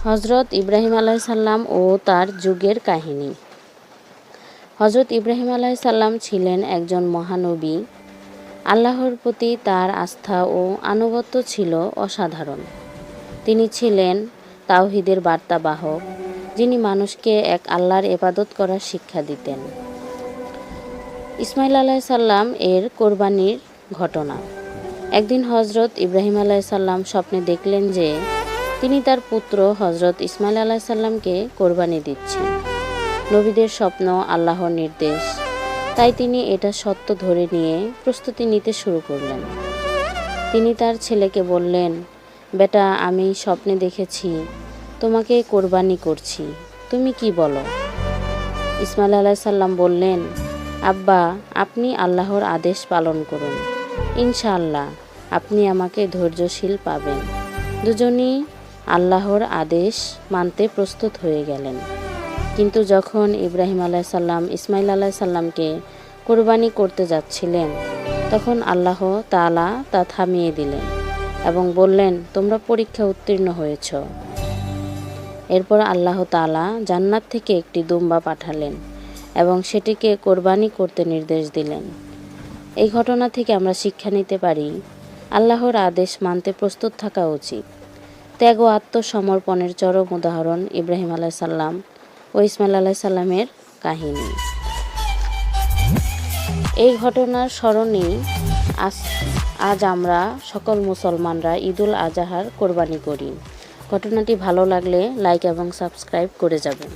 হজরত ইব্রাহিম আলাইসাল্লাম ও তার যুগের কাহিনী। হজরত ইব্রাহিম আলাইসাল্লাম ছিলেন একজন মহানবী। আল্লাহর প্রতি তার আস্থা ও আনুগত্য ছিল অসাধারণ। তিনি ছিলেন তাওহীদের বার্তাবাহক, যিনি মানুষকে এক আল্লাহর ইবাদত করার শিক্ষা দিতেন। ইসমাইল আলাইসাল্লাম এর কোরবানির ঘটনা। একদিন হজরত ইব্রাহিম আলাইসাল্লাম স্বপ্নে দেখলেন যে তিনি তার পুত্র হজরত ইসমাইল আলাইসাল্লামকে কোরবানি দিচ্ছেন। নবীদের স্বপ্ন আল্লাহর নির্দেশ, তাই তিনি এটা সত্য ধরে নিয়ে প্রস্তুতি নিতে শুরু করলেন। তিনি তার ছেলেকে বললেন, বেটা, আমি স্বপ্নে দেখেছি তোমাকে কোরবানি করছি, তুমি কি বলো? ইসমাইল আলাইসাল্লাম বললেন, আব্বা, আপনি আল্লাহর আদেশ পালন করুন, ইনশাআল্লাহ আপনি আমাকে ধৈর্যশীল পাবেন। দুজনই আল্লাহর আদেশ মানতে প্রস্তুত হয়ে গেলেন। কিন্তু যখন ইব্রাহিম আলাইসাল্লাম ইসমাইল আলাইসাল্লামকে কোরবানি করতে যাচ্ছিলেন, তখন আল্লাহ তাআলা তা থামিয়ে দিলেন এবং বললেন, তোমরা পরীক্ষা উত্তীর্ণ হয়েছ। এরপর আল্লাহ তাআলা জান্নাত থেকে একটি দুম্বা পাঠালেন এবং সেটিকে কোরবানি করতে নির্দেশ দিলেন। এই ঘটনা থেকে আমরা শিক্ষা নিতে পারি, আল্লাহর আদেশ মানতে প্রস্তুত থাকা উচিত। ত্যাগ ও আত্মসমর্পণের চরম উদাহরণ ইব্রাহিম আলাইসাল্লাম ও ইসমাইল আলাইসাল্লামের কাহিনী। এই ঘটনার স্মরণেই আজ আমরা সকল মুসলমানরা ঈদুল আজহার কোরবানি করি। ঘটনাটি ভালো লাগলে লাইক এবং সাবস্ক্রাইব করে যাবেন।